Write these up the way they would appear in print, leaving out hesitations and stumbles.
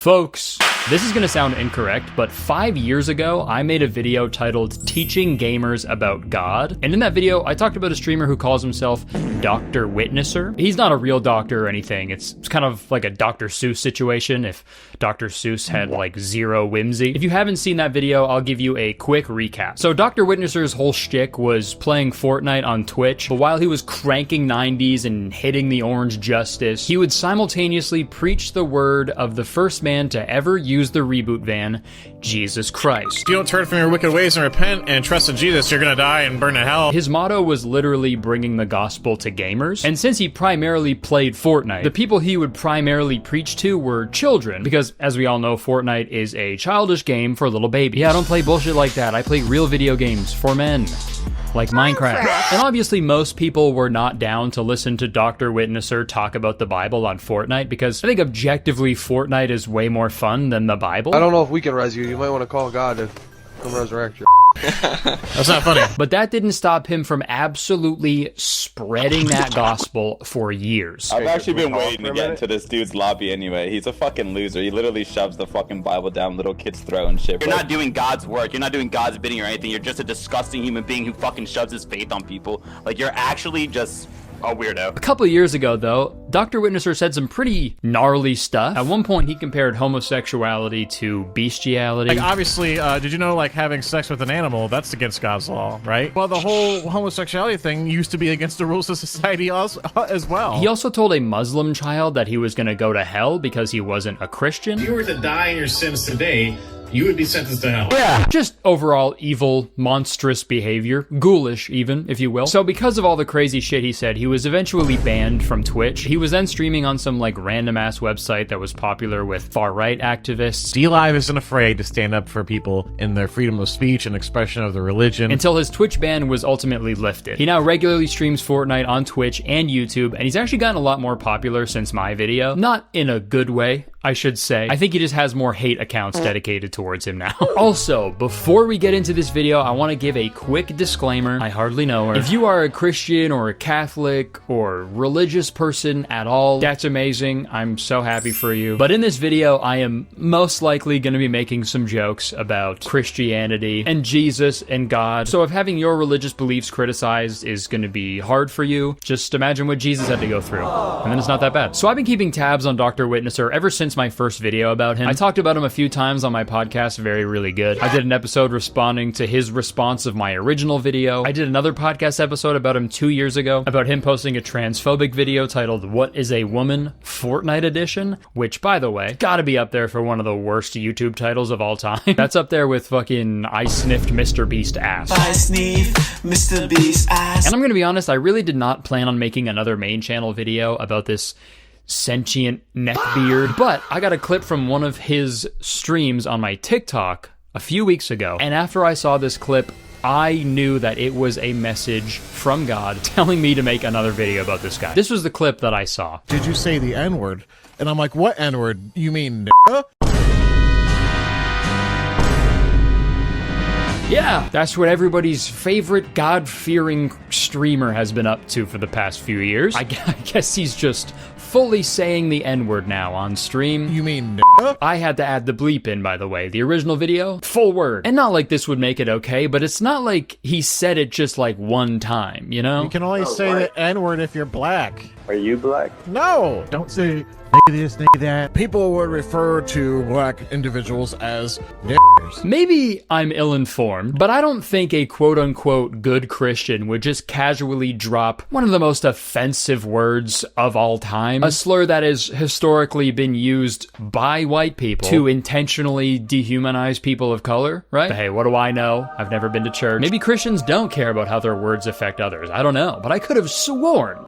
Folks, this is gonna sound incorrect, but 5 years ago, I made a video titled Teaching Gamers About God. And in that video, I talked about a streamer who calls himself Dr. Witnesser. He's not a real doctor or anything. It's kind of like a Dr. Seuss situation if Dr. Seuss had like zero whimsy. If you haven't seen that video, I'll give you a quick recap. So Dr. Witnesser's whole shtick was playing Fortnite on Twitch, but while he was cranking 90s and hitting the orange justice, he would simultaneously preach the word of the first man to ever use the reboot van, Jesus Christ. If you don't turn from your wicked ways and repent and trust in Jesus, you're gonna die and burn in hell. His motto was literally bringing the gospel to gamers, and since he primarily played Fortnite, the people he would primarily preach to were children, because as we all know, Fortnite is a childish game for little babies. Yeah, I don't play bullshit like that. I play real video games for men. Like Minecraft. And obviously most people were not down to listen to Dr. Witnesser talk about the Bible on Fortnite, because I think objectively Fortnite is way more fun than the Bible. I don't know if we can res you. You might want to call God to come resurrect you. That's not funny. But that didn't stop him from absolutely spreading that gospel for years. I've actually been waiting to get into this dude's lobby anyway. He's a fucking loser. He literally shoves the fucking Bible down little kids' throat and shit. You're not doing God's work. You're not doing God's bidding or anything. You're just a disgusting human being who fucking shoves his faith on people. Like, you're actually just a weirdo. A couple of years ago, though, Dr. Witnesser said some pretty gnarly stuff. At one point, he compared homosexuality to bestiality. Like, obviously, did you know, like, having sex with an animal, that's against God's law, right? Well, the whole homosexuality thing used to be against the rules of society as well. He also told a Muslim child that he was gonna go to hell because he wasn't a Christian. If you were to die in your sins today, you would be sentenced to hell. Yeah. Just overall evil, monstrous behavior. Ghoulish, even, if you will. So because of all the crazy shit he said, he was eventually banned from Twitch. He was then streaming on some, like, random-ass website that was popular with far-right activists. D-Live isn't afraid to stand up for people in their freedom of speech and expression of their religion. Until his Twitch ban was ultimately lifted. He now regularly streams Fortnite on Twitch and YouTube, and he's actually gotten a lot more popular since my video. Not in a good way, I should say. I think he just has more hate accounts dedicated towards him now. Also, before we get into this video, I want to give a quick disclaimer. I hardly know her. If you are a Christian or a Catholic or religious person at all, that's amazing. I'm so happy for you. But in this video, I am most likely going to be making some jokes about Christianity and Jesus and God. So if having your religious beliefs criticized is going to be hard for you, just imagine what Jesus had to go through. And then it's not that bad. So I've been keeping tabs on Dr. Witnesser ever since my first video about him. I talked about him a few times on my podcast, Very Really Good. I did an episode responding to his response of my original video. I did another podcast episode about him 2 years ago, about him posting a transphobic video titled What is a Woman? Fortnite Edition, which, by the way, gotta be up there for one of the worst YouTube titles of all time. That's up there with fucking I Sniffed Mr. Beast Ass. I sniff Mr. Beast ass. And I'm gonna be honest, I really did not plan on making another main channel video about this sentient neckbeard, but I got a clip from one of his streams on my TikTok a few weeks ago, and after I saw this clip, I knew that it was a message from God telling me to make another video about this guy. This was the clip that I saw. Did you say the N-word? And I'm like, what N-word? You mean n***a? Yeah, that's what everybody's favorite God-fearing streamer has been up to for the past few years. I guess he's just fully saying the N-word now on stream. You mean n***a? I had to add the bleep in, by the way. The original video, full word. And not like this would make it okay, but it's not like he said it just like one time, you know? You can only say the N-word if you're black. Are you black? No! Don't say this, that. People would refer to black individuals as niggers. Maybe I'm ill-informed, but I don't think a quote-unquote good Christian would just casually drop one of the most offensive words of all time, a slur that has historically been used by white people to intentionally dehumanize people of color, right? But hey, what do I know? I've never been to church. Maybe Christians don't care about how their words affect others. I don't know, but I could have sworn,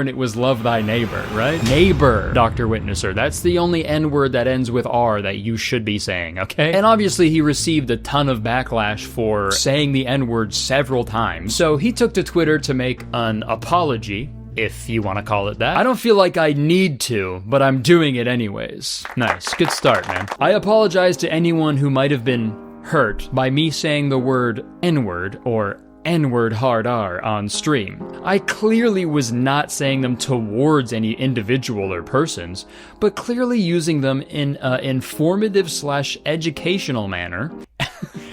it was love thy neighbor, right? Neighbor, Dr. Witnesser. That's the only N-word that ends with R that you should be saying, okay? And obviously he received a ton of backlash for saying the N-word several times, so he took to Twitter to make an apology, if you want to call it that. I don't feel like I need to, but I'm doing it anyways. Nice, good start, man. I apologize to anyone who might have been hurt by me saying the word N-word or N-word hard R on stream. I clearly was not saying them towards any individual or persons, but clearly using them in an informative/educational manner.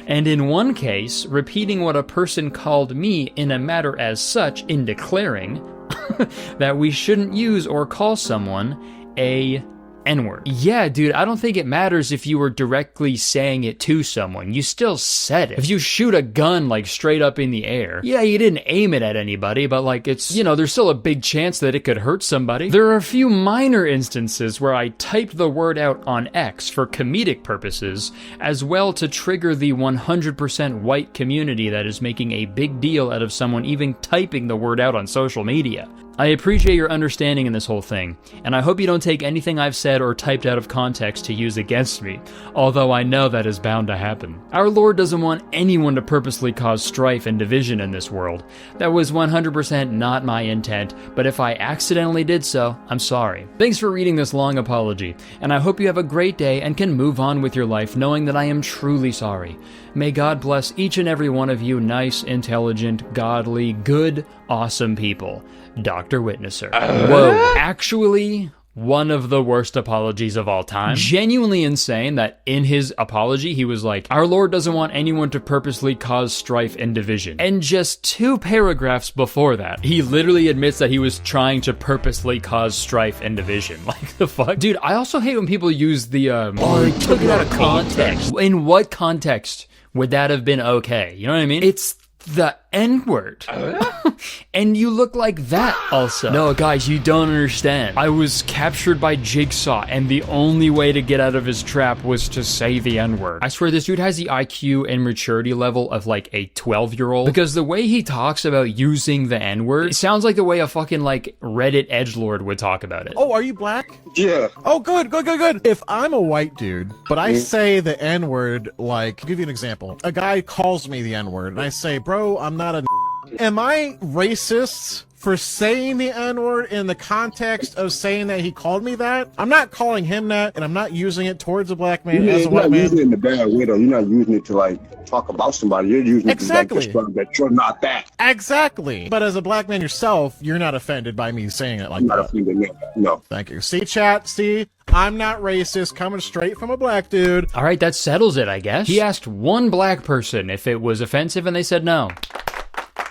And in one case, repeating what a person called me in a matter as such in declaring that we shouldn't use or call someone a N-word. Yeah, dude, I don't think it matters if you were directly saying it to someone. You still said it. If you shoot a gun, like, straight up in the air, yeah, you didn't aim it at anybody, but, like, it's, you know, there's still a big chance that it could hurt somebody. There are a few minor instances where I typed the word out on X for comedic purposes, as well to trigger the 100% white community that is making a big deal out of someone even typing the word out on social media. I appreciate your understanding in this whole thing, and I hope you don't take anything I've said or typed out of context to use against me, although I know that is bound to happen. Our Lord doesn't want anyone to purposely cause strife and division in this world. That was 100% not my intent, but if I accidentally did so, I'm sorry. Thanks for reading this long apology, and I hope you have a great day and can move on with your life knowing that I am truly sorry. May God bless each and every one of you nice, intelligent, godly, good, awesome people. Dr. Witnesser. Whoa, actually, one of the worst apologies of all time. Genuinely insane that in his apology, he was like, our Lord doesn't want anyone to purposely cause strife and division. And just 2 paragraphs before that, he literally admits that he was trying to purposely cause strife and division. Like, the fuck? Dude, I also hate when people use the, oh, they took it out of context. In what context would that have been okay? You know what I mean? It's the N-word. And you look like that also. No, guys, you don't understand. I was captured by Jigsaw, and the only way to get out of his trap was to say the N-word. I swear this dude has the IQ and maturity level of like a 12-year-old, because the way he talks about using the N-word, it sounds like the way a fucking like Reddit edgelord would talk about it. Oh, are you black? Yeah. Oh, good. If I'm a white dude, but I say the N-word, like, I'll give you an example. A guy calls me the N-word, and I say, bro, I'm not a Am I racist for saying the N-word in the context of saying that he called me that? I'm not calling him that, and I'm not using it towards a black man as a white man. You're not using it in the bad way, though. You're not using it to, like, talk about somebody. You're using it to, like, describe that you're not that. Exactly. But as a black man yourself, you're not offended by me saying it like that. I'm not offended, no. Thank you. See, chat? See? I'm not racist, coming straight from a black dude. All right, that settles it, I guess. He asked one black person if it was offensive, and they said no.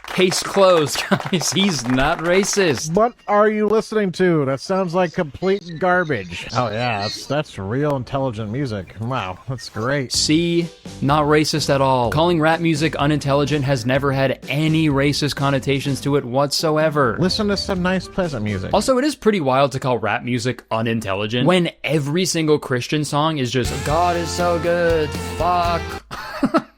Case closed, guys. He's not racist. What are you listening to? That sounds like complete garbage. Oh yeah, that's real intelligent music. Wow, that's great. See, not racist at all. Calling rap music unintelligent has never had any racist connotations to it whatsoever. Listen to some nice, pleasant music. Also, it is pretty wild to call rap music unintelligent when every single Christian song is just, God is so good, fuck.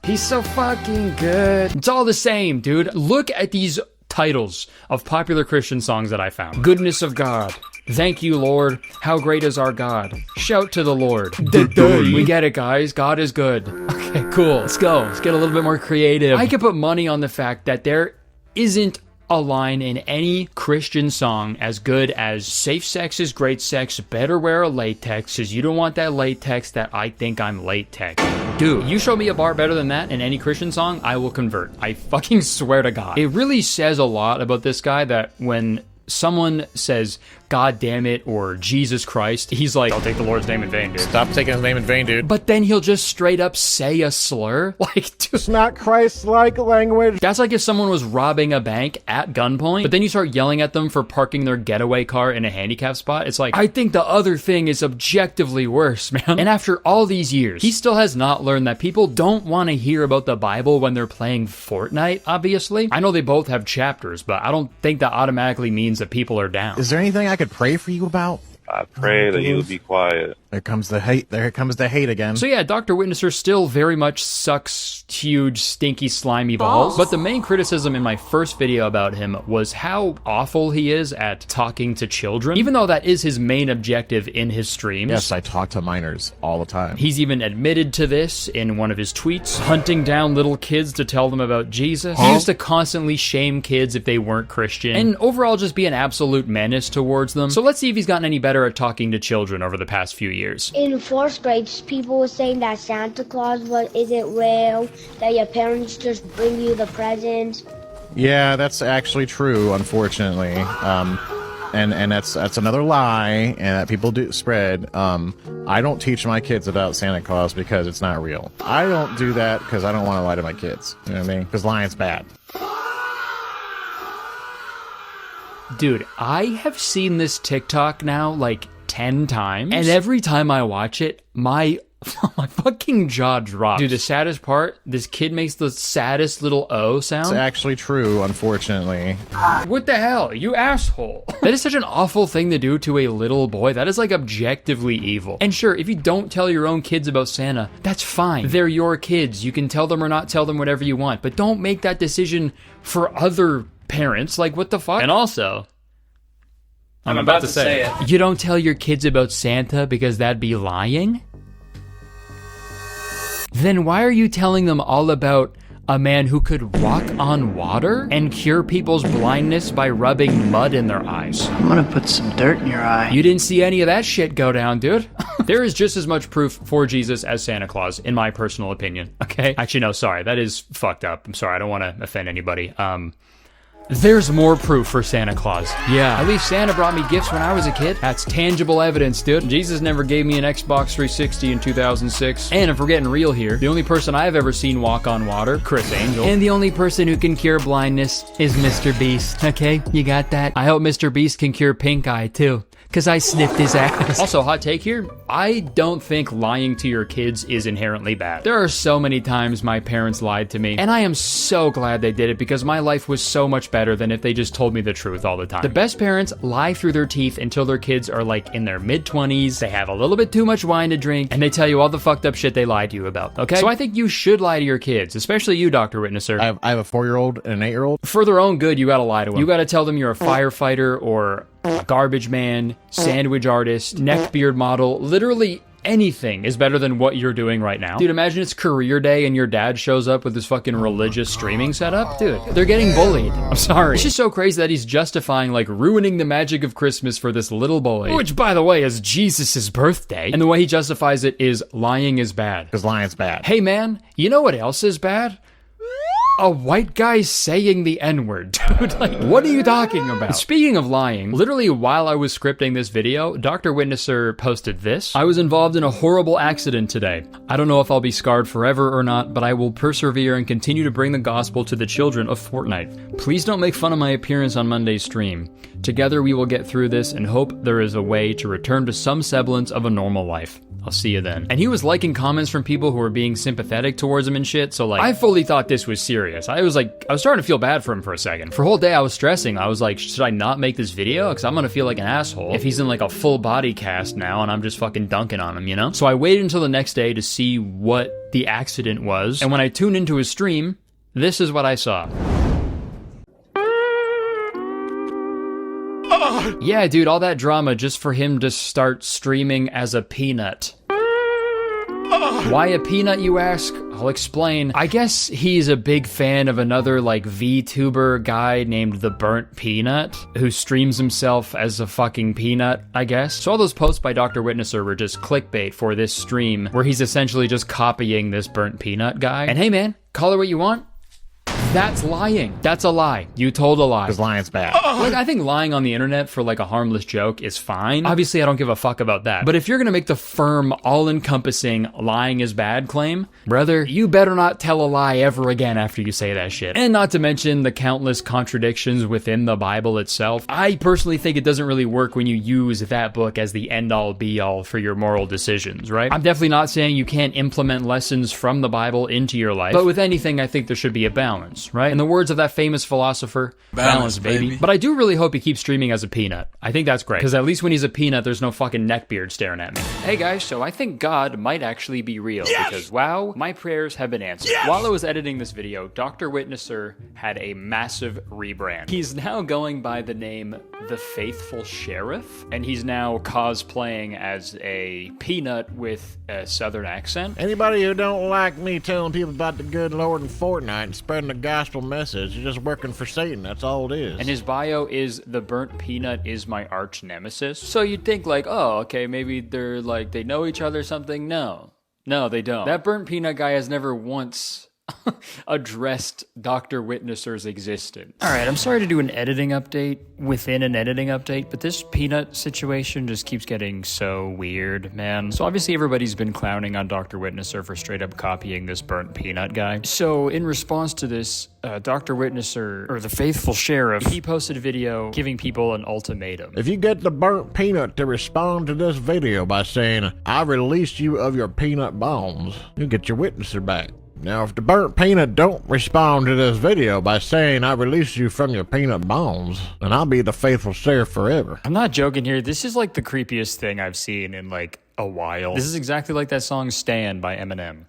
He's so fucking good. It's all the same, dude. Look at these titles of popular Christian songs that I found. Goodness of God. Thank you, Lord. How great is our God. Shout to the Lord. We get it, guys. God is good. Okay, cool. Let's go. Let's get a little bit more creative. I could put money on the fact that there isn't a line in any Christian song as good as safe sex is great sex, better wear a latex, cause you don't want that latex that I think I'm latex. Dude, you show me a bar better than that in any Christian song, I will convert. I fucking swear to God. It really says a lot about this guy that when someone says, God damn it, or Jesus Christ, he's like, I'll take the Lord's name in vain, dude. Stop taking his name in vain, dude. But then he'll just straight up say a slur. Like, dude, it's not Christ-like language. That's like if someone was robbing a bank at gunpoint, but then you start yelling at them for parking their getaway car in a handicap spot. It's like, I think the other thing is objectively worse, man. And after all these years, he still has not learned that people don't want to hear about the Bible when they're playing Fortnite, obviously. I know they both have chapters, but I don't think that automatically means that people are down. Is there anything I could pray for you about? I pray that you will be quiet. There comes the hate. There comes the hate again. So yeah, Dr. Witnesser still very much sucks huge, stinky, slimy balls. But the main criticism in my first video about him was how awful he is at talking to children, even though that is his main objective in his streams. Yes, I talk to minors all the time. He's even admitted to this in one of his tweets, hunting down little kids to tell them about Jesus. He used to constantly shame kids if they weren't Christian, and overall just be an absolute menace towards them. So let's see if he's gotten any better better at talking to children over the past few years. In 4th grade, people were saying that Santa Claus isn't real, that your parents just bring you the presents. Yeah, that's actually true, unfortunately. And that's another lie, and that people do spread. I don't teach my kids about Santa Claus because it's not real. I don't do that because I don't want to lie to my kids. You know what I mean? Because lying's bad. Dude, I have seen this TikTok now like 10 times, and every time I watch it, my fucking jaw drops. Dude, the saddest part, this kid makes the saddest little O sound. It's actually true, unfortunately. What the hell, you asshole? That is such an awful thing to do to a little boy. That is like objectively evil. And sure, if you don't tell your own kids about Santa, that's fine. They're your kids. You can tell them or not tell them whatever you want, but don't make that decision for other parents. Like, what the fuck? And also, I'm about to say it. You don't tell your kids about Santa because that'd be lying? Then why are you telling them all about a man who could walk on water and cure people's blindness by rubbing mud in their eyes? I'm gonna put some dirt in your eye. You didn't see any of that shit go down, dude. There is just as much proof for Jesus as Santa Claus, in my personal opinion, okay? Actually, no, sorry, that is fucked up. I'm sorry, I don't want to offend anybody. There's more proof for Santa Claus. Yeah, at least Santa brought me gifts when I was a kid. That's tangible evidence, dude. Jesus never gave me an Xbox 360 in 2006. And if we're getting real here, the only person I've ever seen walk on water, Chris Angel. And the only person who can cure blindness is Mr. Beast. Okay, you got that? I hope Mr. Beast can cure pink eye, too. Because I sniffed his ass. Also, hot take here, I don't think lying to your kids is inherently bad. There are so many times my parents lied to me, and I am so glad they did it because my life was so much better than if they just told me the truth all the time. The best parents lie through their teeth until their kids are like in their mid-20s, they have a little bit too much wine to drink, and they tell you all the fucked up shit they lied to you about, okay? So I think you should lie to your kids, especially you, Dr. Witnesser. I have a 4-year-old and an 8-year-old. For their own good, you gotta lie to them. You gotta tell them you're a firefighter or a garbage man, sandwich artist, neckbeard model, literally anything is better than what you're doing right now. Dude, imagine it's career day and your dad shows up with this fucking religious streaming setup. Dude, they're getting bullied. I'm sorry. It's just so crazy that he's justifying like ruining the magic of Christmas for this little boy, which by the way is Jesus' birthday. And the way he justifies it is lying is bad. Because lying's bad. Hey man, you know what else is bad? A white guy saying the N-word, dude. Like, what are you talking about? Speaking of lying, literally while I was scripting this video, Dr. Witnesser posted this. I was involved in a horrible accident today. I don't know if I'll be scarred forever or not, but I will persevere and continue to bring the gospel to the children of Fortnite. Please don't make fun of my appearance on Monday's stream. Together we will get through this and hope there is a way to return to some semblance of a normal life. I'll see you then. And he was liking comments from people who were being sympathetic towards him and shit, so like, I fully thought this was serious. I was starting to feel bad for him for a second. For a whole day I was stressing. I was like, should I not make this video? Because I'm gonna feel like an asshole if he's in like a full body cast now and I'm just fucking dunking on him, you know? So I waited until the next day to see what the accident was, and when I tuned into his stream, this is what I saw. Yeah, dude, all that drama just for him to start streaming as a peanut. Why a peanut, you ask? I'll explain. I guess he's a big fan of another, like, VTuber guy named The Burnt Peanut, who streams himself as a fucking peanut, I guess. So all those posts by Dr. Witnesser were just clickbait for this stream, where he's essentially just copying this Burnt Peanut guy. And hey, man, call it what you want. That's lying. That's a lie. You told a lie. Because lying's bad. Like, I think lying on the internet for like a harmless joke is fine. Obviously, I don't give a fuck about that. But if you're gonna make the firm, all-encompassing lying is bad claim, brother, you better not tell a lie ever again after you say that shit. And not to mention the countless contradictions within the Bible itself. I personally think it doesn't really work when you use that book as the end-all be-all for your moral decisions, right? I'm definitely not saying you can't implement lessons from the Bible into your life, but with anything, I think there should be a balance. Right? In the words of that famous philosopher, balance, baby. But I do really hope he keeps streaming as a peanut. I think that's great. Because at least when he's a peanut, there's no fucking neckbeard staring at me. Hey guys, so I think God might actually be real. Yes! Because wow, my prayers have been answered. Yes! While I was editing this video, Dr. Witnesser had a massive rebrand. He's now going by the name The Faithful Sheriff, and he's now cosplaying as a peanut with a southern accent. Anybody who don't like me telling people about the good Lord in Fortnite and spreading the the gospel message. You're just working for Satan. That's all it is. And his bio is the burnt peanut is my arch nemesis. So you'd think like, oh, okay, maybe they're like, they know each other or something. No, they don't. That burnt peanut guy has never once addressed Dr. Witnesser's existence. All right, I'm sorry to do an editing update within an editing update, but this peanut situation just keeps getting so weird, man. So obviously everybody's been clowning on Dr. Witnesser for straight up copying this burnt peanut guy. So in response to this, Dr. Witnesser, or the faithful sheriff, he posted a video giving people an ultimatum. If you get the burnt peanut to respond to this video by saying, I release you of your peanut bones, you get your Witnesser back. Now, if the burnt peanut don't respond to this video by saying, I release you from your peanut bones, then I'll be the faithful sheriff forever. I'm not joking here. This is like the creepiest thing I've seen in like a while. This is exactly like that song Stan by Eminem.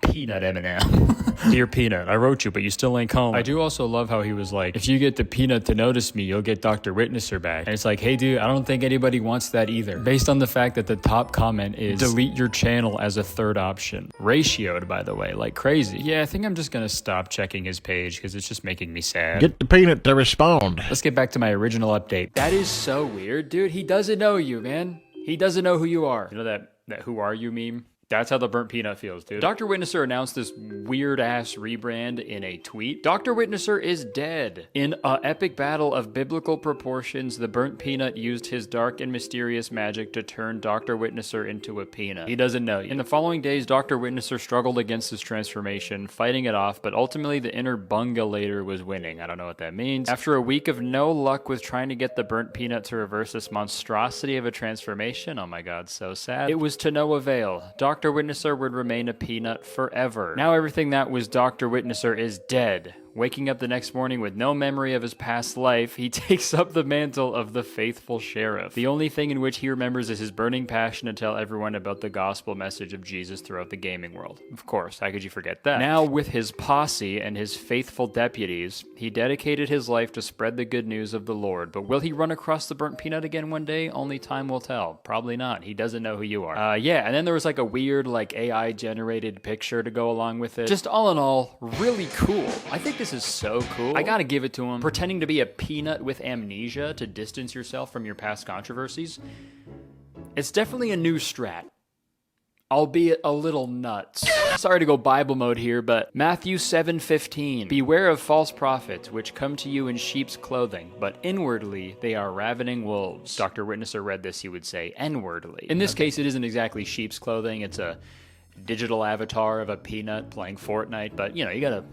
Peanut Eminem. Dear Peanut, I wrote you, but you still ain't home. I do also love how he was like, if you get the peanut to notice me, you'll get Dr. Witnesser back. And it's like, hey dude, I don't think anybody wants that either. Based on the fact that the top comment is, delete your channel as a third option. Ratioed, by the way, like crazy. Yeah, I think I'm just gonna stop checking his page because it's just making me sad. Get the peanut to respond. Let's get back to my original update. That is so weird, dude. He doesn't know you, man. He doesn't know who you are. You know that who are you meme? That's how the burnt peanut feels, dude. Dr. Witnesser announced this weird-ass rebrand in a tweet. Dr. Witnesser is dead. In an epic battle of biblical proportions, the burnt peanut used his dark and mysterious magic to turn Dr. Witnesser into a peanut. He doesn't know you. In the following days, Dr. Witnesser struggled against this transformation, fighting it off, but ultimately the inner bungalator was winning. I don't know what that means. After a week of no luck with trying to get the burnt peanut to reverse this monstrosity of a transformation, oh my god, so sad, it was to no avail. Dr. Witnesser would remain a peanut forever. Now everything that was Dr. Witnesser is dead. Waking up the next morning with no memory of his past life, he takes up the mantle of the faithful sheriff. The only thing in which he remembers is his burning passion to tell everyone about the gospel message of Jesus throughout the gaming world. Of course, how could you forget that? Now, with his posse and his faithful deputies, he dedicated his life to spread the good news of the Lord. But will he run across the burnt peanut again one day? Only time will tell. Probably not. He doesn't know who you are. Yeah, and then there was like a weird like AI-generated picture to go along with it. Just all in all, really cool. I think this is so cool. I gotta give it to him. Pretending to be a peanut with amnesia to distance yourself from your past controversies. It's definitely a new strat. Albeit a little nuts. Sorry to go Bible mode here, but Matthew 7:15. Beware of false prophets, which come to you in sheep's clothing, but inwardly they are ravening wolves. Dr. Witnesser read this, he would say, inwardly. In this case, it isn't exactly sheep's clothing. It's a digital avatar of a peanut playing Fortnite, but you know, you gotta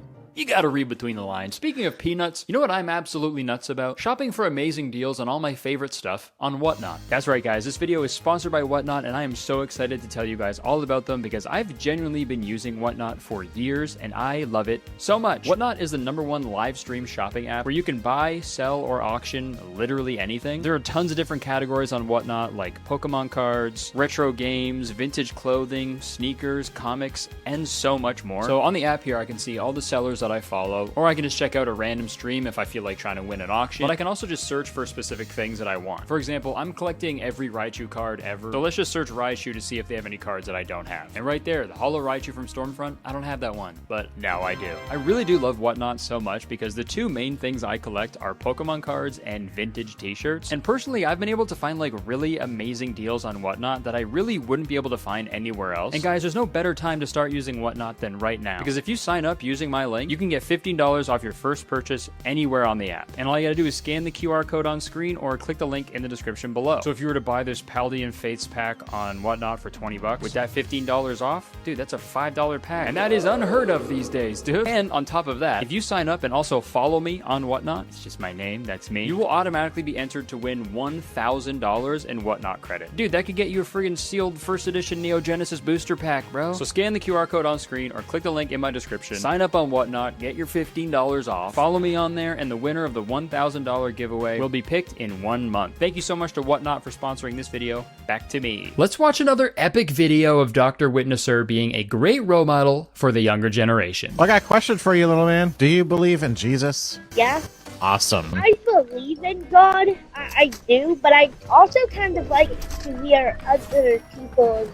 read between the lines. Speaking of peanuts, you know what I'm absolutely nuts about? Shopping for amazing deals on all my favorite stuff on Whatnot. That's right, guys. This video is sponsored by Whatnot, and I am so excited to tell you guys all about them because I've genuinely been using Whatnot for years, and I love it so much. Whatnot is the #1 live stream shopping app where you can buy, sell, or auction literally anything. There are tons of different categories on Whatnot, like Pokemon cards, retro games, vintage clothing, sneakers, comics, and so much more. So on the app here, I can see all the sellers that I follow, or I can just check out a random stream if I feel like trying to win an auction, but I can also just search for specific things that I want. For example, I'm collecting every Raichu card ever, so let's just search Raichu to see if they have any cards that I don't have. And right there, the Holo Raichu from Stormfront, I don't have that one, but now I do. I really do love Whatnot so much because the two main things I collect are Pokemon cards and vintage t-shirts, and personally, I've been able to find like really amazing deals on Whatnot that I really wouldn't be able to find anywhere else. And guys, there's no better time to start using Whatnot than right now, because if you sign up using my link, you can get $15 off your first purchase anywhere on the app. And all you gotta do is scan the QR code on screen or click the link in the description below. So if you were to buy this Paldean Fates pack on Whatnot for 20 bucks, with that $15 off, dude, that's a $5 pack. And that is unheard of these days, dude. And on top of that, if you sign up and also follow me on Whatnot, it's just my name, that's me, you will automatically be entered to win $1,000 in Whatnot credit. Dude, that could get you a friggin' sealed first edition Neo Genesis booster pack, bro. So scan the QR code on screen or click the link in my description, sign up on Whatnot, get your $15 off, follow me on there, and the winner of the $1,000 giveaway will be picked in 1 month. Thank you so much to Whatnot for sponsoring this video. Back to me. Let's watch another epic video of Dr. Witnesser being a great role model for the younger generation. I got a question for you, little man. Do you believe in Jesus? Yeah. Awesome. I believe in God. I do, but I also kind of like to hear other people's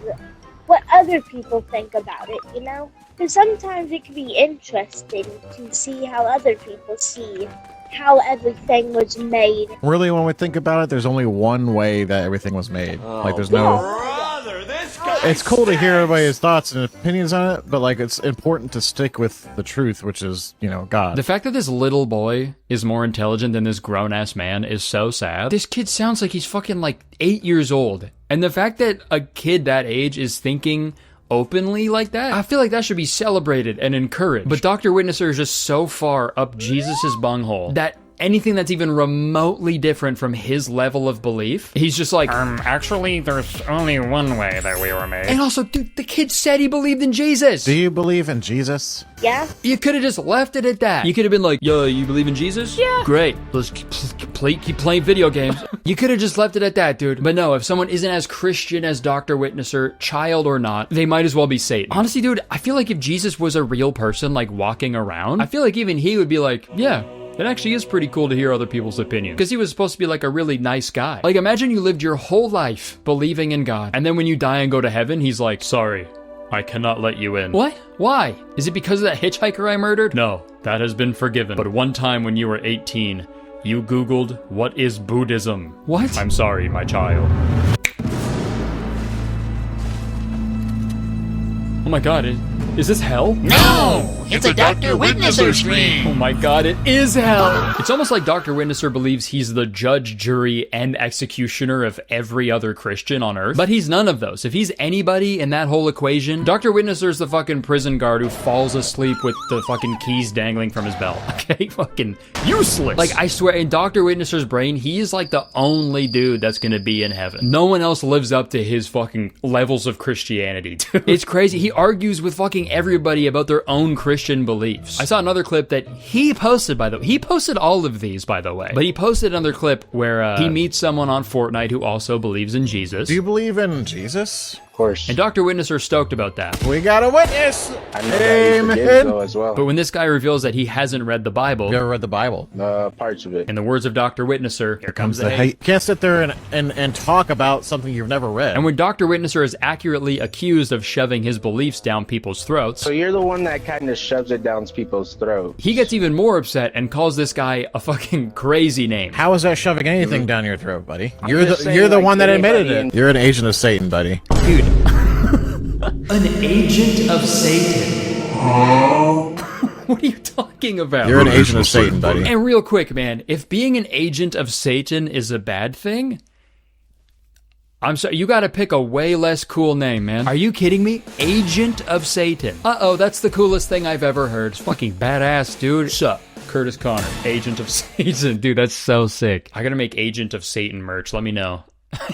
what other people think about it, you know? Because sometimes it can be interesting to see how other people see how everything was made. Really, when we think about it, there's only one way that everything was made. Like, there's no... It's cool to hear everybody's thoughts and opinions on it, but, like, it's important to stick with the truth, which is, you know, God. The fact that this little boy is more intelligent than this grown-ass man is so sad. This kid sounds like he's fucking, like, 8 years old. And the fact that a kid that age is thinking openly like that, I feel like that should be celebrated and encouraged. But Dr. Witnesser is just so far up Jesus's bunghole that anything that's even remotely different from his level of belief, he's just like, actually, there's only one way that we were made. And also, dude, the kid said he believed in Jesus. Do you believe in Jesus? Yeah. You could have just left it at that. You could have been like, yo, you believe in Jesus? Yeah. Great. Let's keep playing video games. You could have just left it at that, dude. But no, if someone isn't as Christian as Dr. Witnesser, child or not, they might as well be Satan. Honestly, dude, I feel like if Jesus was a real person, like, walking around, I feel like even he would be like, yeah, it actually is pretty cool to hear other people's opinions. Because he was supposed to be like a really nice guy. Like, imagine you lived your whole life believing in God, and then when you die and go to heaven, he's like, sorry, I cannot let you in. What? Why? Is it because of that hitchhiker I murdered? No, that has been forgiven. But one time when you were 18, you Googled, what is Buddhism? What? I'm sorry, my child. Oh my god, is this hell? No! It's a Dr. Witnesser stream! Oh my god, it is hell! It's almost like Dr. Witnesser believes he's the judge, jury, and executioner of every other Christian on earth. But he's none of those. If he's anybody in that whole equation, Dr. Witnesser's the fucking prison guard who falls asleep with the fucking keys dangling from his belt. Okay? Fucking useless! Like, I swear, in Dr. Witnesser's brain, he's like the only dude that's gonna be in heaven. No one else lives up to his fucking levels of Christianity, dude. It's crazy. He argues with fucking everybody about their own Christian beliefs. I saw another clip that he posted, by the way. He posted all of these, by the way. But he posted another clip where he meets someone on Fortnite who also believes in Jesus. Do you believe in Jesus? Of course. And Dr. Witnesser is stoked about that. We got a witness! I know that he's a as well. But when this guy reveals that he hasn't read the Bible... You ever read the Bible? Parts of it. In the words of Dr. Witnesser, here comes the hate. You can't sit there and talk about something you've never read. And when Dr. Witnesser is accurately accused of shoving his beliefs down people's throats... So you're the one that kind of shoves it down people's throats. He gets even more upset and calls this guy a fucking crazy name. How is that shoving anything down your throat, buddy? You're the one that admitted it. You're an agent of Satan, buddy. Dude. An agent of Satan. What are you talking about? You're an agent of Satan, buddy. And real quick, man, if being an agent of Satan is a bad thing, I'm sorry, you gotta pick a way less cool name, man. Are you kidding me? Agent of Satan. Uh-oh, that's the coolest thing I've ever heard. It's fucking badass, dude. Sup? Curtis Connor, Agent of Satan. Dude, that's so sick. I gotta make Agent of Satan merch. Let me know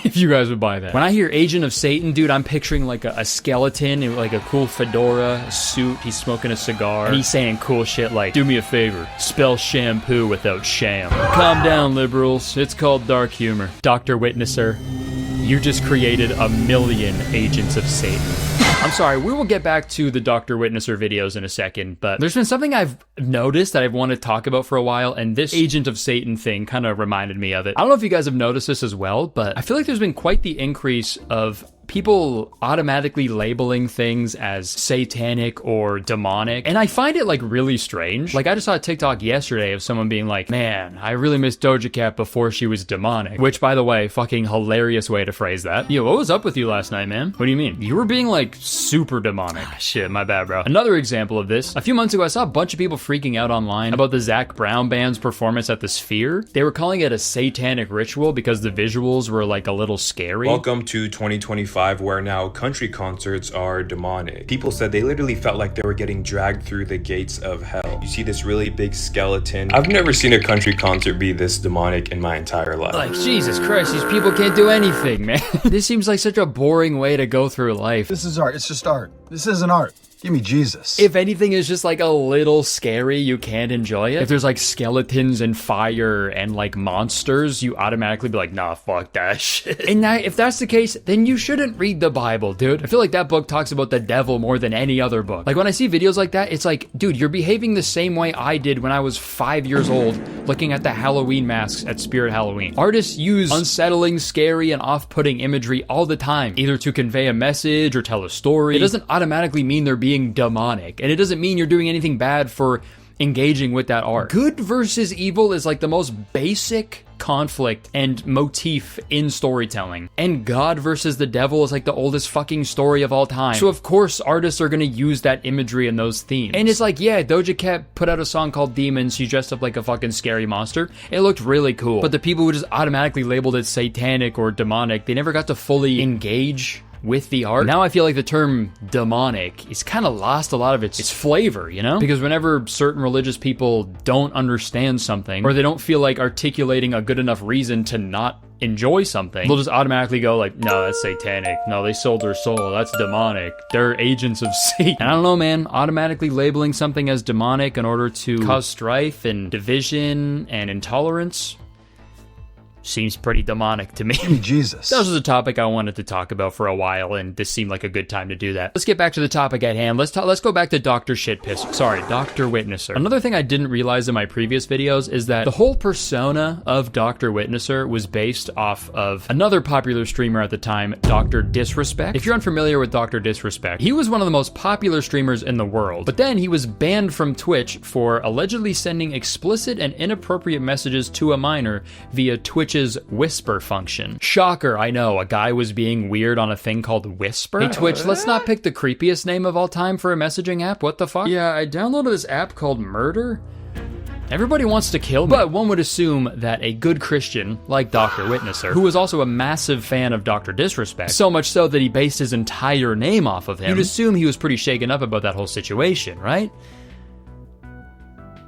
if you guys would buy that. When I hear Agent of Satan, dude, I'm picturing like a skeleton in like a cool fedora, a suit, he's smoking a cigar, and he's saying cool shit like, do me a favor, spell shampoo without sham. Calm down, liberals. It's called dark humor. Dr. Witnesser, you just created 1,000,000 agents of Satan. I'm sorry, we will get back to the Dr. Witnesser videos in a second, but there's been something I've noticed that I've wanted to talk about for a while, and this Agent of Satan thing kind of reminded me of it. I don't know if you guys have noticed this as well, but I feel like there's been quite the increase of people automatically labeling things as satanic or demonic, and I find it like really strange. Like, I just saw a TikTok yesterday of someone being like, man, I really miss Doja Cat before she was demonic, which, by the way, fucking hilarious way to phrase that. Yo, what was up with you last night, man? What do you mean? You were being like super demonic. Shit, my bad, bro. Another example of this, a few months ago I saw a bunch of people freaking out online about the Zac Brown Band's performance at the Sphere. They were calling it a satanic ritual because the visuals were like a little scary. Welcome to 2025, where now country concerts are demonic. People said they literally felt like they were getting dragged through the gates of hell. You see this really big skeleton. I've never seen a country concert be this demonic in my entire life. Like, Jesus Christ, these people can't do anything, man. This seems like such a boring way to go through life. This is art. It's just art. This isn't art. Give me Jesus. If anything is just like a little scary, you can't enjoy it. If there's like skeletons and fire and like monsters, you automatically be like, nah, fuck that shit. And if that's the case, then you shouldn't read the Bible, dude. I feel like that book talks about the devil more than any other book. Like when I see videos like that, it's like, dude, you're behaving the same way I did when I was 5 years old, looking at the Halloween masks at Spirit Halloween. Artists use unsettling, scary, and off-putting imagery all the time, either to convey a message or tell a story. It doesn't automatically mean they're being demonic, and it doesn't mean you're doing anything bad for engaging with that art. Good versus evil is like the most basic conflict and motif in storytelling, and God versus the devil is like the oldest fucking story of all time. So of course artists are gonna use that imagery and those themes. And it's like, yeah, Doja Cat put out a song called Demons. She dressed up like a fucking scary monster. It looked really cool, but the people who just automatically labeled it satanic or demonic, they never got to fully engage with the art. Now I feel like the term demonic is kind of lost a lot of its flavor, you know? Because whenever certain religious people don't understand something, or they don't feel like articulating a good enough reason to not enjoy something, they'll just automatically go like, no, that's satanic. No, they sold their soul. That's demonic. They're agents of Satan. And I don't know, man, automatically labeling something as demonic in order to cause strife and division and intolerance seems pretty demonic to me. Jesus. That was a topic I wanted to talk about for a while, and this seemed like a good time to do that. Let's get back to the topic at hand. Let's go back to Dr. Shitpiss. Sorry, Dr. Witnesser. Another thing I didn't realize in my previous videos is that the whole persona of Dr. Witnesser was based off of another popular streamer at the time, Dr. Disrespect. If you're unfamiliar with Dr. Disrespect, he was one of the most popular streamers in the world, but then he was banned from Twitch for allegedly sending explicit and inappropriate messages to a minor via Twitch's whisper function. Shocker, I know, a guy was being weird on a thing called Whisper. Hey Twitch, let's not pick the creepiest name of all time for a messaging app. What the fuck? Yeah, I downloaded this app called Murder. Everybody wants to kill me. But one would assume that a good Christian, like Dr. Witnesser, who was also a massive fan of Dr. Disrespect, so much so that he based his entire name off of him, you'd assume he was pretty shaken up about that whole situation, right?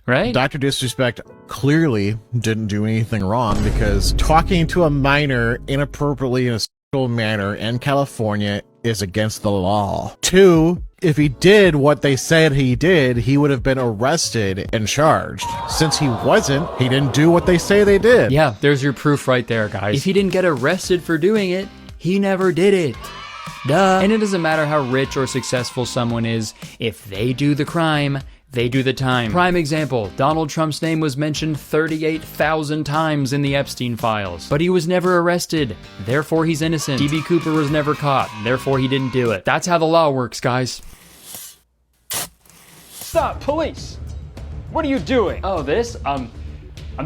Right? Dr. Disrespect clearly didn't do anything wrong, because talking to a minor inappropriately in a sexual manner in California is against the law. 2, if he did what they said he did, he would have been arrested and charged. Since he wasn't, he didn't do what they say they did. Yeah, there's your proof right there, guys. If he didn't get arrested for doing it, he never did it. Duh. And it doesn't matter how rich or successful someone is, if they do the crime, they do the time. Prime example, Donald Trump's name was mentioned 38,000 times in the Epstein files, but he was never arrested, therefore he's innocent. DB Cooper was never caught, therefore he didn't do it. That's how the law works, guys. Stop, police! What are you doing? Oh, this? I'm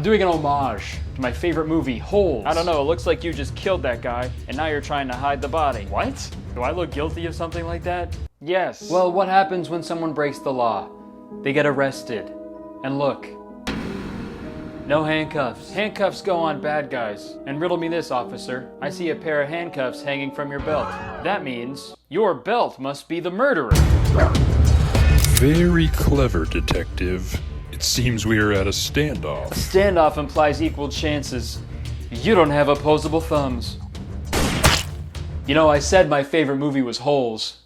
doing an homage to my favorite movie, Holes. I don't know, it looks like you just killed that guy, and now you're trying to hide the body. What? Do I look guilty of something like that? Yes. Well, what happens when someone breaks the law? They get arrested. And look. No handcuffs. Handcuffs go on bad guys. And riddle me this, officer. I see a pair of handcuffs hanging from your belt. That means your belt must be the murderer. Very clever, detective. It seems we are at a standoff. A standoff implies equal chances. You don't have opposable thumbs. You know, I said my favorite movie was Holes.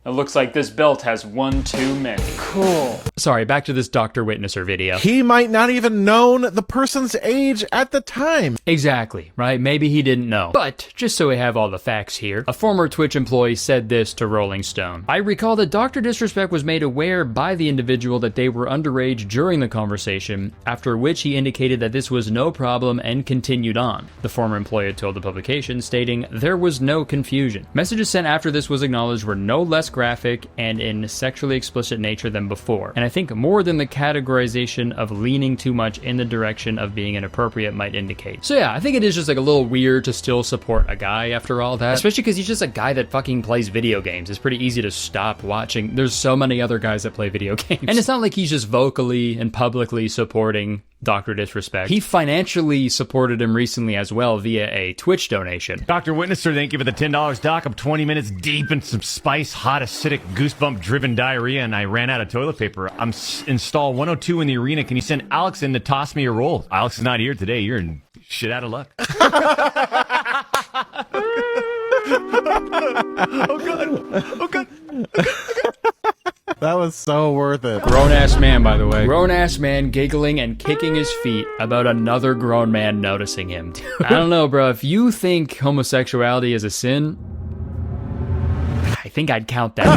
It looks like this belt has one too many. Cool. Sorry, back to this Dr. Witnesser video. He might not even known the person's age at the time. Exactly, right? Maybe he didn't know. But, just so we have all the facts here, a former Twitch employee said this to Rolling Stone. I recall that Dr. Disrespect was made aware by the individual that they were underage during the conversation, after which he indicated that this was no problem and continued on. The former employee told the publication, stating, there was no confusion. Messages sent after this was acknowledged were no less graphic and in sexually explicit nature than before, and I think more than the categorization of leaning too much in the direction of being inappropriate might indicate. So yeah, I think it is just like a little weird to still support a guy after all that, especially because he's just a guy that fucking plays video games. It's pretty easy to stop watching. There's so many other guys that play video games, and it's not like he's just vocally and publicly supporting Dr. Disrespect. He financially supported him recently as well via a Twitch donation. Dr. Witnesser, thank you for the $10, Doc. I'm 20 minutes deep in some spice, hot, acidic, goosebump-driven diarrhea, and I ran out of toilet paper. I'm install 102 in the arena. Can you send Alex in to toss me a roll? Alex is not here today. You're in shit out of luck. Oh, God. Oh, God. Oh, God. was so worth it. Grown-ass man, by the way. Grown-ass man giggling and kicking his feet about another grown man noticing him. I don't know, bro. If you think homosexuality is a sin, I think I'd count that.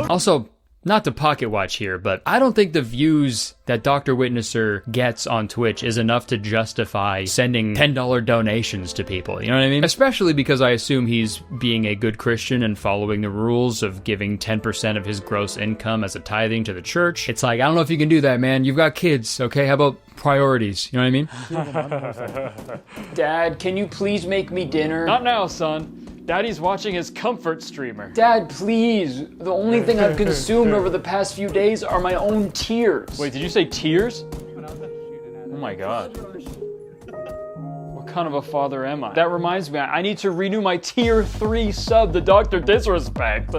Also, not to pocket watch here, but I don't think the views that Dr. Witnesser gets on Twitch is enough to justify sending $10 donations to people, you know what I mean? Especially because I assume he's being a good Christian and following the rules of giving 10% of his gross income as a tithing to the church. It's like, I don't know if you can do that, man. You've got kids, okay? How about priorities, you know what I mean? Dad, can you please make me dinner? Not now, son. Daddy's watching his comfort streamer. Dad, please. The only thing I've consumed over the past few days are my own tears. Wait, did you say tears? Oh my god. What kind of a father am I? That reminds me, I need to renew my tier 3 sub to Dr. Disrespect.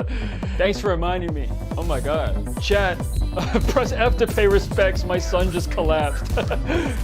Thanks for reminding me. Oh my god. Chat, press F to pay respects. My son just collapsed.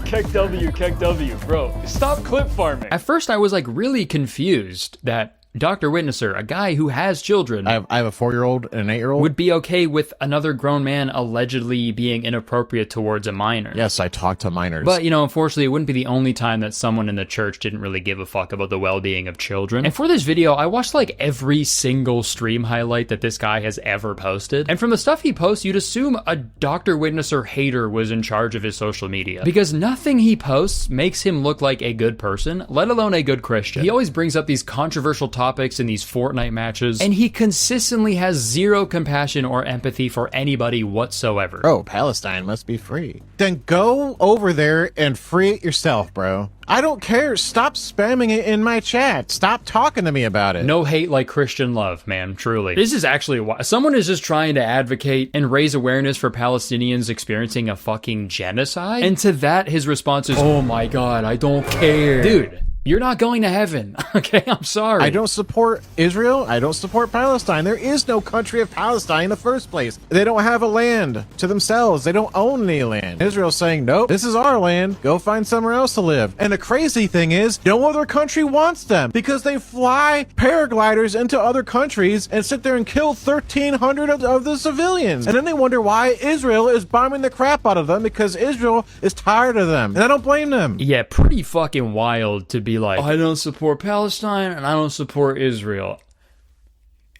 Keck W, bro. Stop clip farming. At first I was like really confused that Dr. Witnesser, a guy who has children, I have a 4-year-old and an 8-year-old, would be okay with another grown man allegedly being inappropriate towards a minor. Yes, I talk to minors. But, you know, unfortunately, it wouldn't be the only time that someone in the church didn't really give a fuck about the well-being of children. And for this video, I watched like every single stream highlight that this guy has ever posted. And from the stuff he posts, you'd assume a Dr. Witnesser hater was in charge of his social media. Because nothing he posts makes him look like a good person, let alone a good Christian. He always brings up these controversial topics in these Fortnite matches, and he consistently has zero compassion or empathy for anybody whatsoever. Bro, Palestine must be free. Then go over there and free it yourself, bro. I don't care. Stop spamming it in my chat. Stop talking to me about it. No hate like Christian love, man, truly. This is actually why someone is just trying to advocate and raise awareness for Palestinians experiencing a fucking genocide. And to that, his response is, oh my god, I don't care. Dude. You're not going to heaven, okay? I'm sorry. I don't support Israel. I don't support Palestine. There is no country of Palestine in the first place. They don't have a land to themselves. They don't own any land. Israel's saying, nope, this is our land. Go find somewhere else to live. And the crazy thing is, no other country wants them because they fly paragliders into other countries and sit there and kill 1,300 of the civilians. And then they wonder why Israel is bombing the crap out of them because Israel is tired of them. And I don't blame them. Yeah, pretty fucking wild to be like, I don't support Palestine and I don't support Israel.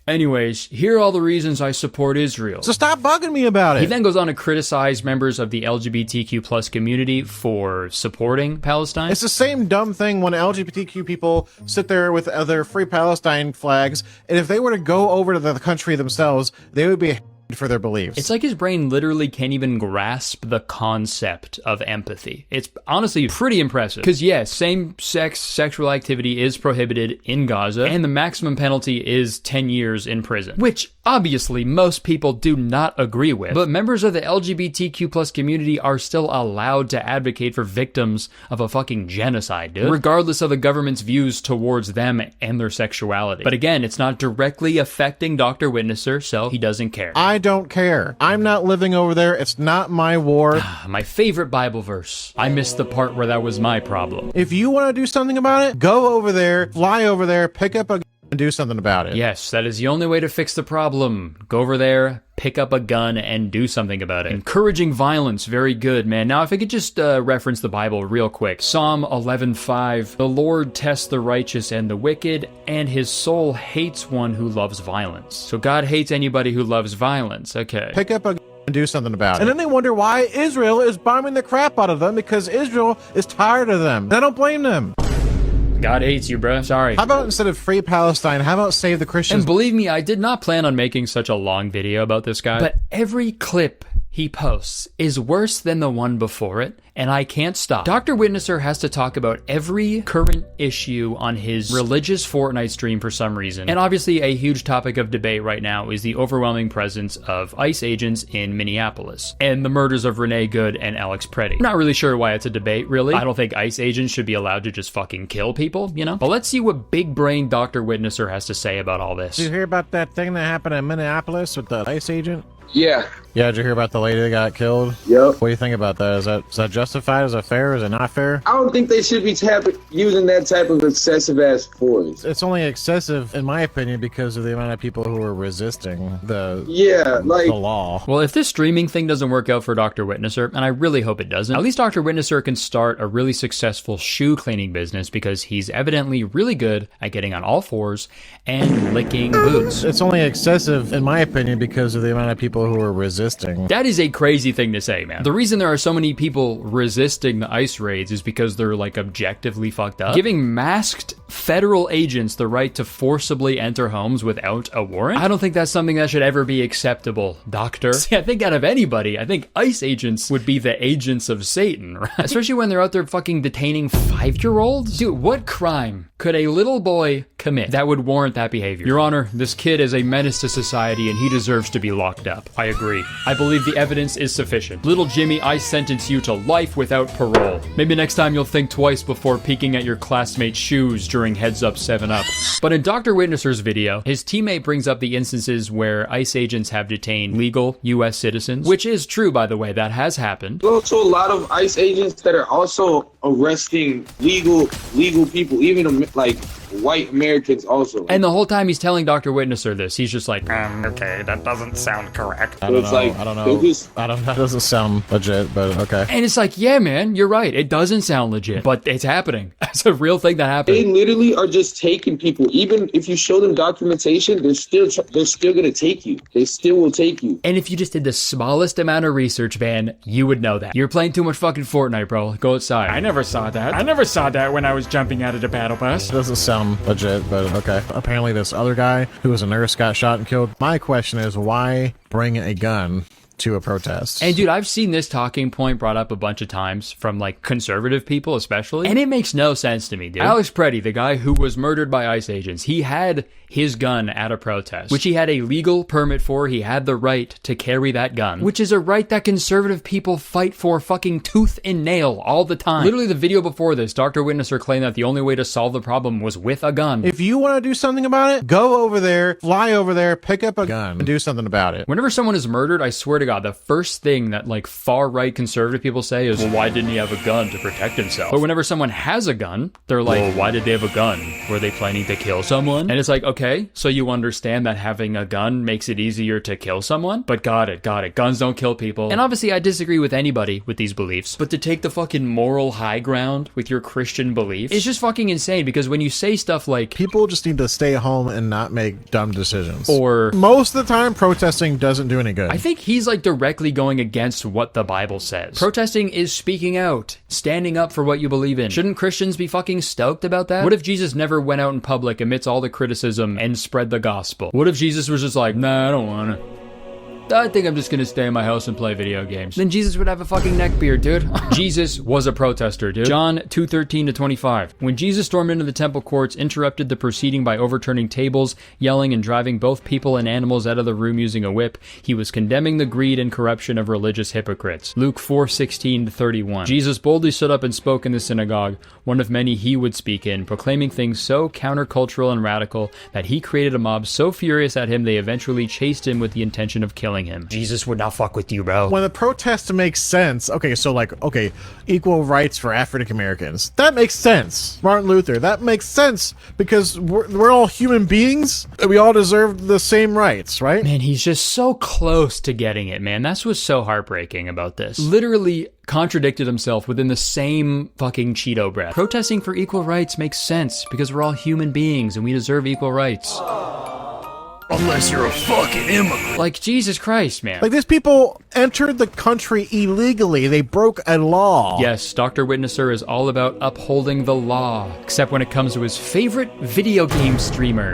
Anyways, here are all the reasons I support Israel. So stop bugging me about it. He then goes on to criticize members of the LGBTQ plus community for supporting Palestine. It's the same dumb thing when LGBTQ people sit there with other free Palestine flags, and if they were to go over to the country themselves, they would be for their beliefs. It's like his brain literally can't even grasp the concept of empathy. It's honestly pretty impressive. Because yes, same-sex sexual activity is prohibited in Gaza, and the maximum penalty is 10 years in prison, which obviously most people do not agree with. But members of the LGBTQ plus community are still allowed to advocate for victims of a fucking genocide, dude, regardless of the government's views towards them and their sexuality. But again, it's not directly affecting Dr. Witnesser, so he doesn't care. I don't care. I'm not living over there. It's not my war. My favorite Bible verse. I missed the part where that was my problem. If you want to do something about it, go over there, fly over there, pick up a gun and do something about it. Yes, that is the only way to fix the problem. Go over there, pick up a gun, and do something about it. Encouraging violence, very good, man. Now, if I could just reference the Bible real quick. Psalm 11:5, the Lord tests the righteous and the wicked, and his soul hates one who loves violence. So God hates anybody who loves violence, okay. Pick up a gun and do something about it. And then they wonder why Israel is bombing the crap out of them because Israel is tired of them. And I don't blame them. God hates you, bruh. Sorry. How about instead of free Palestine, how about save the Christians? And believe me, I did not plan on making such a long video about this guy, but every clip he posts is worse than the one before it, and I can't stop. Dr. Witnesser has to talk about every current issue on his religious Fortnite stream for some reason. And obviously a huge topic of debate right now is the overwhelming presence of ICE agents in Minneapolis and the murders of Renee Good and Alex Preddy. I'm not really sure why it's a debate, really. I don't think ICE agents should be allowed to just fucking kill people, you know? But let's see what big brain Dr. Witnesser has to say about all this. Did you hear about that thing that happened in Minneapolis with the ICE agent? Yeah. Yeah, did you hear about the lady that got killed? Yep. What do you think about that? Is that justice? justified? Is it fair? Is it not fair? I don't think they should be using that type of excessive ass force. It's only excessive, in my opinion, because of the amount of people who are resisting the law. Well, if this streaming thing doesn't work out for Dr. Witnesser, and I really hope it doesn't, at least Dr. Witnesser can start a really successful shoe cleaning business because he's evidently really good at getting on all fours and licking boots. It's only excessive, in my opinion, because of the amount of people who are resisting. That is a crazy thing to say, man. The reason there are so many people resisting the ICE raids is because they're like objectively fucked up. Giving masked federal agents the right to forcibly enter homes without a warrant? I don't think that's something that should ever be acceptable, doctor. See, I think out of anybody, I think ICE agents would be the agents of Satan, right? Especially when they're out there fucking detaining 5-year-olds? Dude, what crime could a little boy commit that would warrant that behavior? Your Honor, this kid is a menace to society and he deserves to be locked up. I agree. I believe the evidence is sufficient. Little Jimmy, I sentence you to life without parole. Maybe next time you'll think twice before peeking at your classmate's shoes during Heads Up 7-Up. But in Dr. Witnesser's video, his teammate brings up the instances where ICE agents have detained legal U.S. citizens, which is true, by the way, that has happened. There's also a lot of ICE agents that are also arresting legal people, even like white Americans also. And the whole time he's telling Dr. Witnesser this, he's just like, okay, that doesn't sound correct. I don't know. That doesn't sound legit, but okay. And it's like, yeah, man, you're right. It doesn't sound legit, but it's happening. It's a real thing that happened. They literally are just taking people. Even if you show them documentation, they're still going to take you. They still will take you. And if you just did the smallest amount of research, man, you would know that. You're playing too much fucking Fortnite, bro. Go outside. I never saw that. I never saw that when I was jumping out of the battle bus. It doesn't sound legit, but okay. Apparently this other guy who was a nurse got shot and killed. My question is, why bring a gun to a protest? And dude, I've seen this talking point brought up a bunch of times from like conservative people especially, and it makes no sense to me, dude. Alex Preddy, the guy who was murdered by ICE agents, he had his gun at a protest, which he had a legal permit for. He had the right to carry that gun, which is a right that conservative people fight for fucking tooth and nail all the time. Literally the video before this, Dr. Witnesser claimed that the only way to solve the problem was with a gun. If you want to do something about it, go over there, fly over there, pick up a gun, and do something about it. Whenever someone is murdered, I swear to God, the first thing that like far-right conservative people say is, well, why didn't he have a gun to protect himself? But whenever someone has a gun, they're like, well, why did they have a gun? Were they planning to kill someone? And it's like, okay, so you understand that having a gun makes it easier to kill someone? But got it. Guns don't kill people. And obviously I disagree with anybody with these beliefs, but to take the fucking moral high ground with your Christian beliefs is just fucking insane, because when you say stuff like, people just need to stay home and not make dumb decisions. Or most of the time protesting doesn't do any good. I think he's like directly going against what the Bible says. Protesting is speaking out, standing up for what you believe in. Shouldn't Christians be fucking stoked about that? What if Jesus never went out in public amidst all the criticism and spread the gospel? What if Jesus was just like, nah, I don't want to. I think I'm just gonna stay in my house and play video games. Then Jesus would have a fucking neck beard, dude. Jesus was a protester, dude. John 2:13-25. When Jesus stormed into the temple courts, interrupted the proceeding by overturning tables, yelling and driving both people and animals out of the room using a whip, he was condemning the greed and corruption of religious hypocrites. Luke 4:16-31. Jesus boldly stood up and spoke in the synagogue, one of many he would speak in, proclaiming things so countercultural and radical that he created a mob so furious at him they eventually chased him with the intention of killing him. Jesus would not fuck with you, bro. When the protest makes sense, okay, so like, okay, equal rights for African Americans. That makes sense. Martin Luther, that makes sense because we're all human beings. We all deserve the same rights, right? Man, he's just so close to getting it, man. That's what's so heartbreaking about this. Literally contradicted himself within the same fucking Cheeto breath. Protesting for equal rights makes sense because we're all human beings and we deserve equal rights. Unless you're a fucking immigrant. Like, Jesus Christ, man. Like, these people entered the country illegally. They broke a law. Yes, Dr. Witnesser is all about upholding the law, except when it comes to his favorite video game streamer.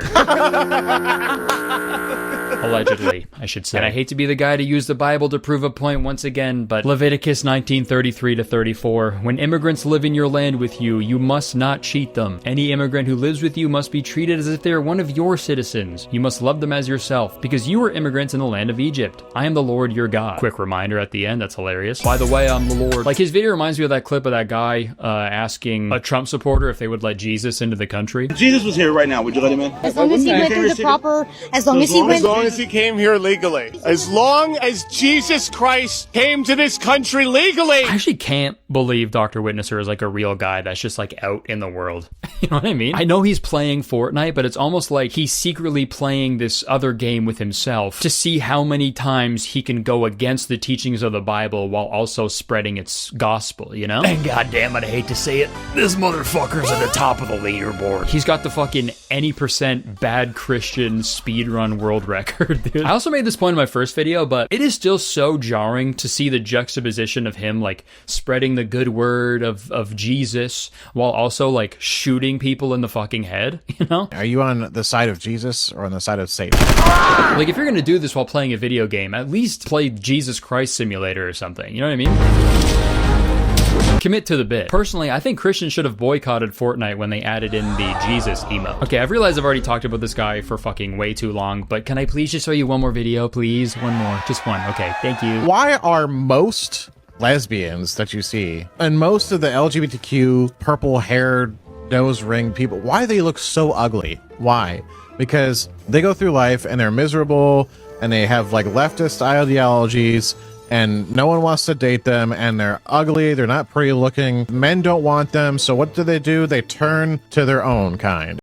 Allegedly, I should say. And I hate to be the guy to use the Bible to prove a point once again, but Leviticus 19:33-34, when immigrants live in your land with you, you must not cheat them. Any immigrant who lives with you must be treated as if they are one of your citizens. You must love them as yourself, because you were immigrants in the land of Egypt. I am the Lord your God. Quick reminder at the end, that's hilarious. By the way, I'm the Lord. Like, his video reminds me of that clip of that guy asking a Trump supporter if they would let Jesus into the country. If Jesus was here right now, would you let him in? As long as he went through the proper, as long as he went through long as he came here legally. As long as Jesus Christ came to this country legally. I actually can't believe Dr. Witnesser is like a real guy that's just like out in the world. You know what I mean? I know he's playing Fortnite, but it's almost like he's secretly playing this other game with himself to see how many times he can go against the teachings of the Bible while also spreading its gospel, you know? And goddamn it, I hate to say it, this motherfucker's at the top of the leaderboard. He's got the fucking any percent bad Christian speedrun world record, dude. I also made this point in my first video, but it is still so jarring to see the juxtaposition of him like spreading the good word of Jesus while also like shooting people in the fucking head, you know? Are you on the side of Jesus or on the side of Satan? Like, if you're gonna do this while playing a video game, at least play Jesus Christ Simulator or something, you know what I mean? Commit to the bit. Personally, I think Christians should have boycotted Fortnite when they added in the Jesus emote. Okay, I've realized I've already talked about this guy for fucking way too long, but can I please just show you one more video, please? One more. Just one. Okay, thank you. Why are most lesbians that you see, and most of the LGBTQ purple-haired nose ring people, why they look so ugly? Why? Because they go through life and they're miserable and they have like leftist ideologies and no one wants to date them and they're ugly, they're not pretty looking, men don't want them, so what do? They turn to their own kind.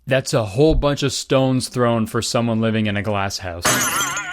That's a whole bunch of stones thrown for someone living in a glass house.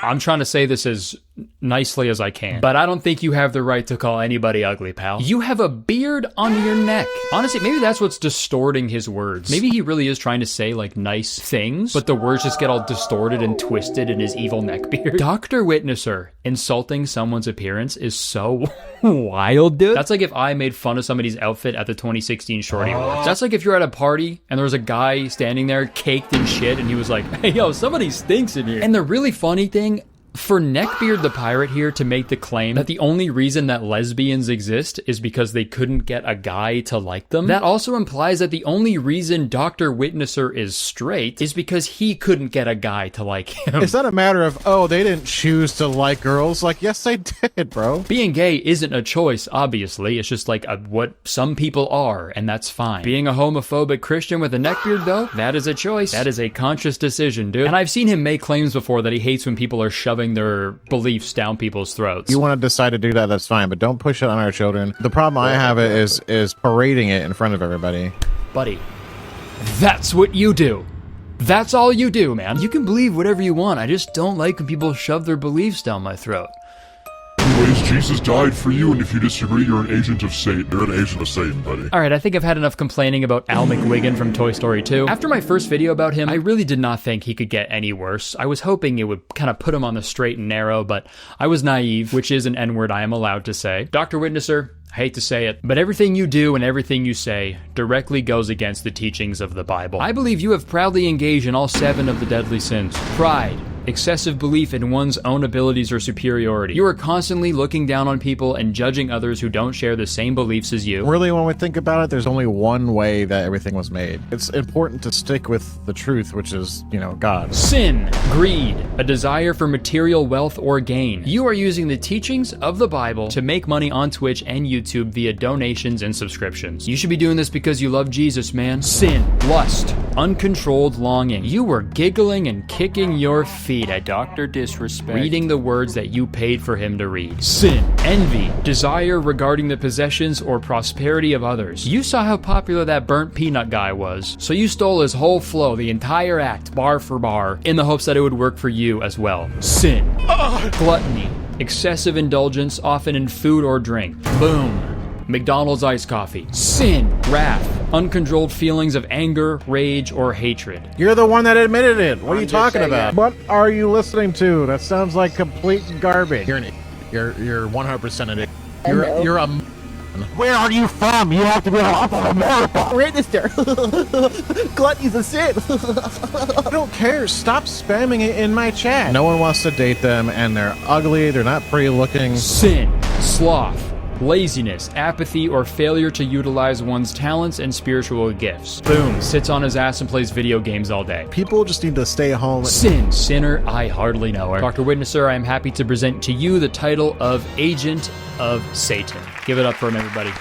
I'm trying to say this as nicely as I can, but I don't think you have the right to call anybody ugly, pal. You have a beard on your neck. Honestly, maybe that's what's distorting his words. Maybe he really is trying to say like nice things, but the words just get all distorted and twisted in his evil neck beard. Dr. Witnesser insulting someone's appearance is so wild, dude. That's like if I made fun of somebody's outfit at the 2016 Shorty Awards. That's like if you're at a party and there was a guy standing there caked in shit and he was like, hey yo, somebody stinks in here. And the really funny thing, for Neckbeard the Pirate here to make the claim that the only reason that lesbians exist is because they couldn't get a guy to like them, that also implies that the only reason Dr. Witnesser is straight is because he couldn't get a guy to like him. It's not a matter of, oh, they didn't choose to like girls. Like, yes, they did, bro. Being gay isn't a choice, obviously. It's just like what some people are, and that's fine. Being a homophobic Christian with a neckbeard, though, that is a choice. That is a conscious decision, dude. And I've seen him make claims before that he hates when people are shoving their beliefs down people's throats. You want to decide to do that, that's fine, but don't push it on our children. The problem I have is parading it in front of everybody. Buddy, that's what you do. That's all you do, man. You can believe whatever you want. I just don't like when people shove their beliefs down my throat. Anyways, Jesus died for you, and if you disagree, you're an agent of Satan. You're an agent of Satan, buddy. Alright, I think I've had enough complaining about Al McWiggin from Toy Story 2. After my first video about him, I really did not think he could get any worse. I was hoping it would kind of put him on the straight and narrow, but I was naive, which is an N-word I am allowed to say. Dr. Witnesser, I hate to say it, but everything you do and everything you say directly goes against the teachings of the Bible. I believe you have proudly engaged in all 7 of the deadly sins. Pride, excessive belief in one's own abilities or superiority. You are constantly looking down on people and judging others who don't share the same beliefs as you. Really, when we think about it, there's only one way that everything was made. It's important to stick with the truth, which is, you know, God. Sin, greed, a desire for material wealth or gain. You are using the teachings of the Bible to make money on Twitch and YouTube via donations and subscriptions. You should be doing this because you love Jesus, man. Sin, lust, uncontrolled longing. You were giggling and kicking your feet at Dr. Disrespect, reading the words that you paid for him to read. Sin, envy, desire regarding the possessions or prosperity of others. You saw how popular that burnt peanut guy was, so you stole his whole flow, the entire act, bar for bar, in the hopes that it would work for you as well. Sin, gluttony, excessive indulgence, often in food or drink. Boom. McDonald's iced coffee. Sin, wrath, uncontrolled feelings of anger, rage, or hatred. You're the one that admitted it. What are you talking about? What are you listening to? That sounds like complete garbage. You're 100% an idiot. You're a. Where are you from? You have to be I'm from America. Register. Gluttony's a sin. I don't care. Stop spamming it in my chat. No one wants to date them, and they're ugly. They're not pretty looking. Sin, sloth, laziness, apathy, or failure to utilize one's talents and spiritual gifts. Boom, sits on his ass and plays video games all day. People just need to stay home. Sin, sinner, I hardly know her. Dr. Witnesser, I am happy to present to you the title of Agent of Satan. Give it up for him, everybody.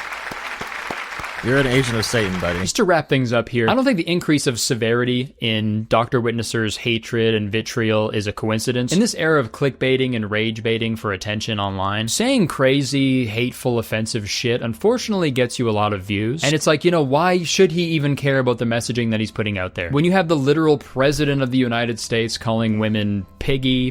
You're an agent of Satan, buddy. Just to wrap things up here, I don't think the increase of severity in Dr. Witnesser's hatred and vitriol is a coincidence. In this era of clickbaiting and rage baiting for attention online, saying crazy, hateful, offensive shit unfortunately gets you a lot of views. And it's like, you know, why should he even care about the messaging that he's putting out there? When you have the literal president of the United States calling women piggy,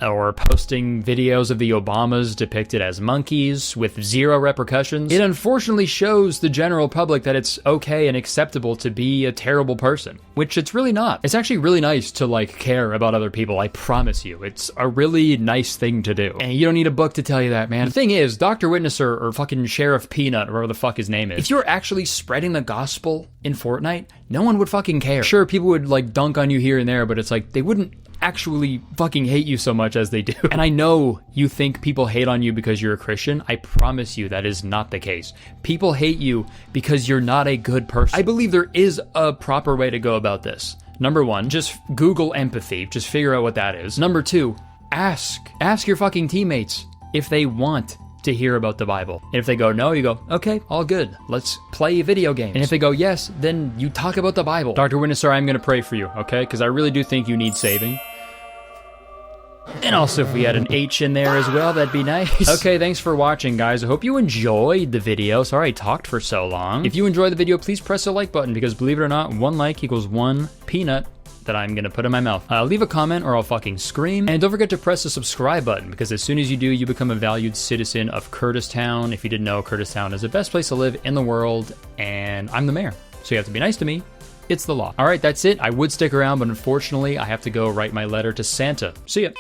or posting videos of the Obamas depicted as monkeys with zero repercussions, it unfortunately shows the general public that it's okay and acceptable to be a terrible person, which it's really not. It's actually really nice to, like, care about other people, I promise you. It's a really nice thing to do. And you don't need a book to tell you that, man. The thing is, Dr. Witnesser or fucking Sheriff Peanut, or whatever the fuck his name is, if you're actually spreading the gospel in Fortnite, no one would fucking care. Sure, people would, like, dunk on you here and there, but it's like, they wouldn't actually fucking hate you so much as they do. And I know you think people hate on you because you're a Christian. I promise you that is not the case. People hate you because you're not a good person. I believe there is a proper way to go about this. Number one, just Google empathy. Just figure out what that is. Number two, ask your fucking teammates if they want to hear about the Bible. And if they go no, you go, okay, all good. Let's play video games. And if they go yes, then you talk about the Bible. Dr. Witnesser, I'm gonna pray for you, okay? Because I really do think you need saving. And also, if we had an H in there as well, that'd be nice. Okay, thanks for watching, guys. I hope you enjoyed the video. Sorry I talked for so long. If you enjoyed the video, please press the like button, because believe it or not, 1 like equals 1 peanut that I'm gonna put in my mouth. Leave a comment or I'll fucking scream. And don't forget to press the subscribe button, because as soon as you do, you become a valued citizen of Kurtistown. If you didn't know, Kurtistown is the best place to live in the world, and I'm the mayor. So you have to be nice to me. It's the law. All right, that's it. I would stick around, but unfortunately, I have to go write my letter to Santa. See ya.